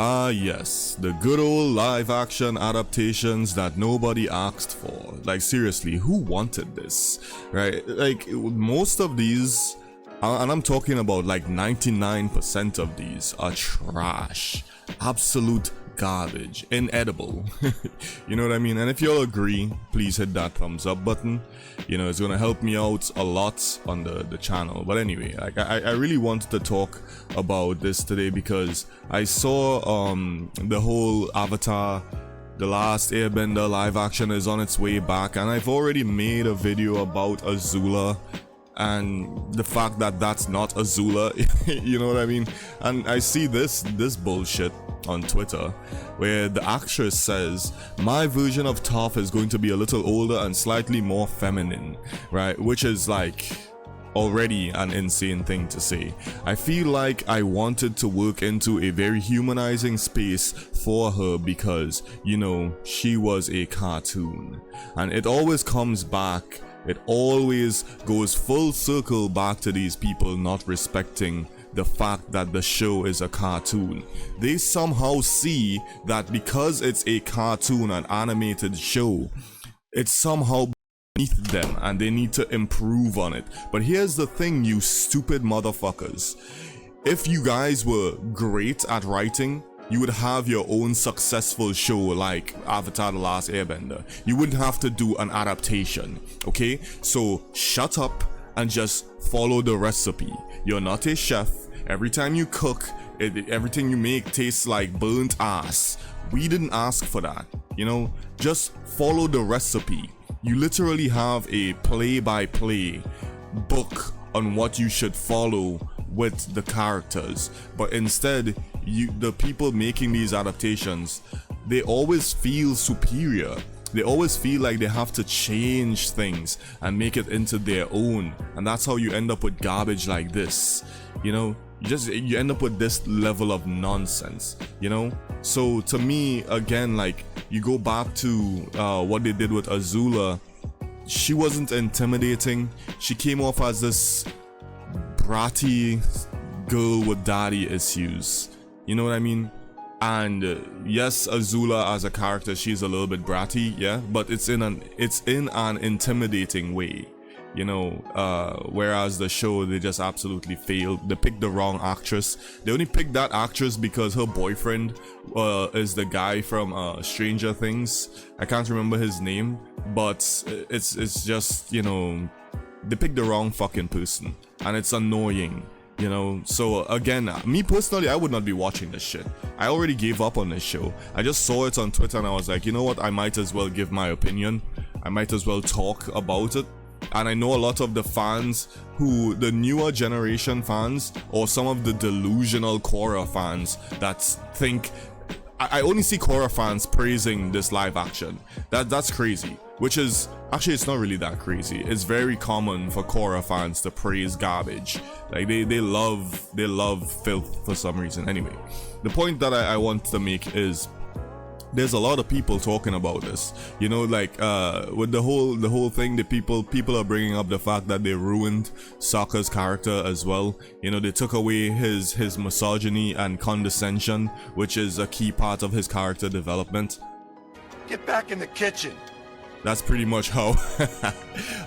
Ah yes, the good old live action adaptations that nobody asked for. Like seriously, who wanted this? Right? Like most of these, and I'm talking about like 99% of these are trash. Absolute garbage, inedible. You know what I mean? And if y'all agree, please hit that thumbs up button. You know, it's gonna help me out a lot on the channel. But anyway, like I really wanted to talk about this today because I saw the whole Avatar The Last Airbender live action is on its way back, and I've already made a video about Azula and the fact that that's not Azula. You know what I mean? And I see this bullshit on Twitter where the actress says my version of Toph is going to be a little older and slightly more feminine, right? Which is like already an insane thing to say. I feel like I wanted to work into a very humanizing space for her because, you know, she was a cartoon, and it always comes back. It always goes full circle back to these people not respecting the fact that the show is a cartoon. They somehow see that because it's a cartoon, an animated show, it's somehow beneath them and they need to improve on it. But here's the thing, you stupid motherfuckers. If you guys were great at writing, you would have your own successful show like Avatar The Last Airbender. You wouldn't have to do an adaptation, okay? So shut up and just follow the recipe. You're not a chef. Every time you cook, everything you make tastes like burnt ass. We didn't ask for that, you know? Just follow the recipe. You literally have a play-by-play book on what you should follow with the characters, but instead the people making these adaptations, they always feel superior. They always feel like they have to change things and make it into their own, and that's how you end up with garbage like this. You know, you end up with this level of nonsense, you know? So to me, again, like, you go back to what they did with Azula. She wasn't intimidating. She came off as this bratty girl with daddy issues. You know what I mean? And yes, Azula as a character, she's a little bit bratty, yeah, but it's in an intimidating way, you know. Whereas the show, they just absolutely failed. They picked the wrong actress. They only picked that actress because her boyfriend is the guy from Stranger Things. I can't remember his name, but it's just, you know, they picked the wrong fucking person, and it's annoying. You know, so again, me personally, I would not be watching this shit. I already gave up on this show. I just saw it on Twitter and I was like, you know what, I might as well give my opinion. I might as well talk about it. And I know a lot of the fans the newer generation fans, or some of the delusional Korra fans that think, I only see Korra fans praising this live action. That's crazy. Which is, actually, it's not really that crazy. It's very common for Korra fans to praise garbage. Like, they love filth for some reason. Anyway, the point that I want to make is, there's a lot of people talking about this, you know, like with the whole thing, the people are bringing up the fact that they ruined Sokka's character as well. You know, they took away his misogyny and condescension, which is a key part of his character development. Get back in the kitchen. That's pretty much how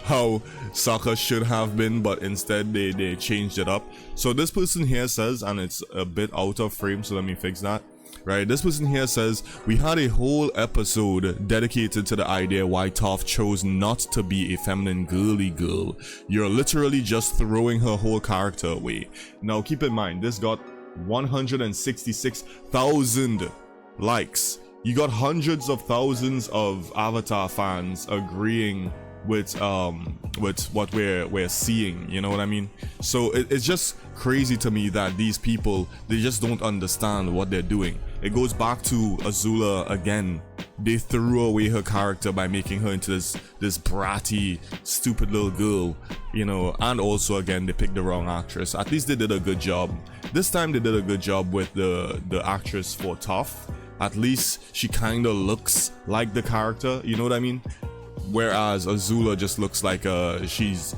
how Sokka should have been, but instead they changed it up. So this person here says, and it's a bit out of frame, so let me fix that. Right, this person here says, we had a whole episode dedicated to the idea why Toph chose not to be a feminine girly girl. You're literally just throwing her whole character away. Now keep in mind, this got 166,000 likes. You got hundreds of thousands of Avatar fans agreeing with what we're seeing, you know what I mean? So it's just crazy to me that these people, they just don't understand what they're doing. It goes back to Azula again. They threw away her character by making her into this bratty, stupid little girl, you know. And also, again, they picked the wrong actress. At least they did a good job. This time they did a good job with the actress for Toph. At least she kind of looks like the character, you know what I mean? Whereas Azula just looks like she's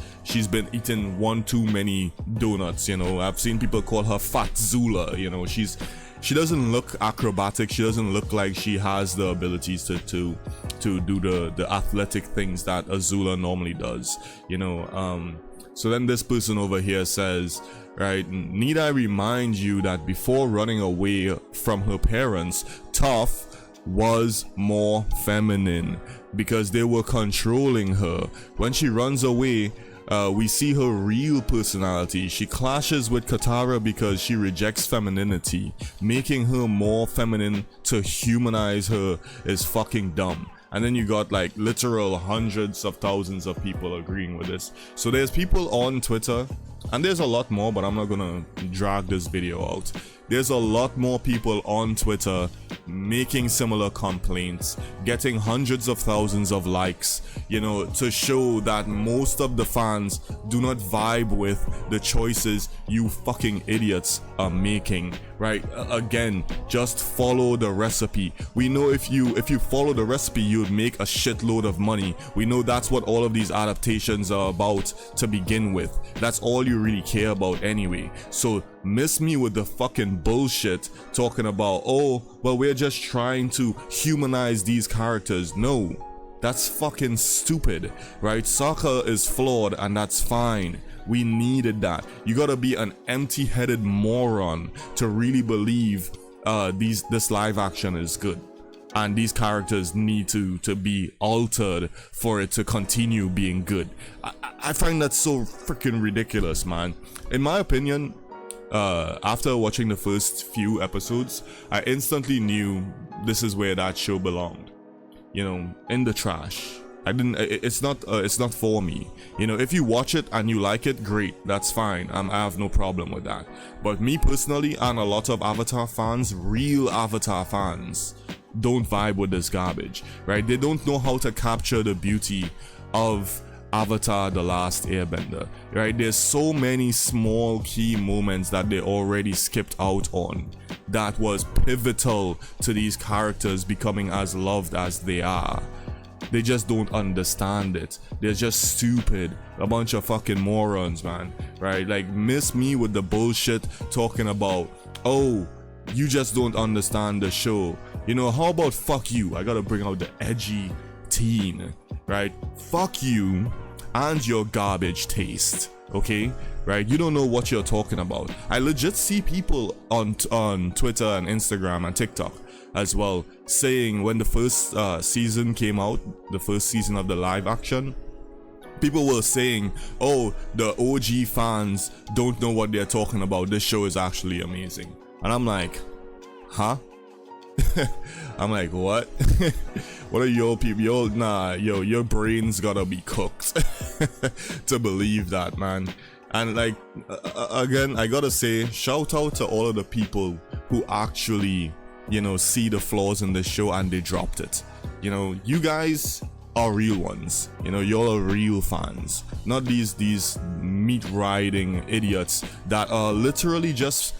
been eating one too many donuts, you know. I've seen people call her Fat Zula, you know. She's she doesn't look acrobatic. She doesn't look like she has the abilities to do the athletic things that Azula normally does, you know. So then this person over here says, right, need I remind you that before running away from her parents, Toph was more feminine because they were controlling her. When she runs away, we see her real personality. She clashes with Katara because she rejects femininity. Making her more feminine to humanize her is fucking dumb. And then you got like literal hundreds of thousands of people agreeing with this. So there's people on Twitter, and there's a lot more, but I'm not gonna drag this video out. There's a lot more people on Twitter making similar complaints, getting hundreds of thousands of likes, you know, to show that most of the fans do not vibe with the choices you fucking idiots are making, right? Again, just follow the recipe. We know if you follow the recipe, you'd make a shitload of money. We know that's what all of these adaptations are about to begin with. That's all you really care about anyway. So miss me with the fucking bullshit talking about, oh, well, we're just trying to humanize these characters. No, that's fucking stupid, right? Sokka is flawed, and that's fine. We needed that. You gotta be an empty-headed moron to really believe this live action is good, and these characters need to be altered for it to continue being good. I find that so freaking ridiculous, man. In my opinion, after watching the first few episodes, I instantly knew this is where that show belonged. You know, in the trash. It's not for me. You know, if you watch it and you like it, great, that's fine. I have no problem with that. But me personally, and a lot of Avatar fans, real Avatar fans, don't vibe with this garbage, right? They don't know how to capture the beauty of Avatar: The Last Airbender, right? There's so many small key moments that they already skipped out on that was pivotal to these characters becoming as loved as they are. They just don't understand it. They're just stupid. A bunch of fucking morons, man, right? Like, miss me with the bullshit talking about, oh, you just don't understand the show. You know, how about fuck you? I gotta bring out the edgy teen, right? Fuck you and your garbage taste, okay? Right? You don't know what you're talking about. I legit see people on Twitter and Instagram and TikTok as well saying, when the first season came out, the first season of the live action, people were saying, oh, the OG fans don't know what they're talking about. This show is actually amazing. And I'm like, huh? I'm like, what? What are your people? Your brains gotta be cooked to believe that, man. And like, again, I gotta say, shout out to all of the people who actually, you know, see the flaws in the show and they dropped it. You know, you guys are real ones. You know, you're real fans, not these meat riding idiots that are literally just,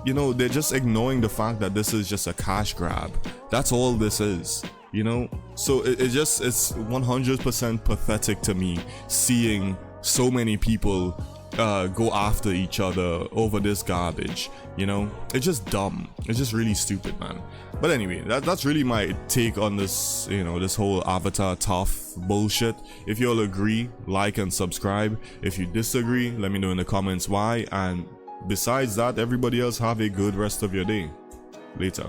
you know, they're just ignoring the fact that this is just a cash grab. That's all this is, you know? So it's 100% pathetic to me seeing so many people go after each other over this garbage, you know? It's just dumb. It's just really stupid, man. But anyway, that's really my take on this, you know, this whole Avatar Toph bullshit. If you all agree, like and subscribe. If you disagree, let me know in the comments why. And besides that, everybody else have a good rest of your day. Later.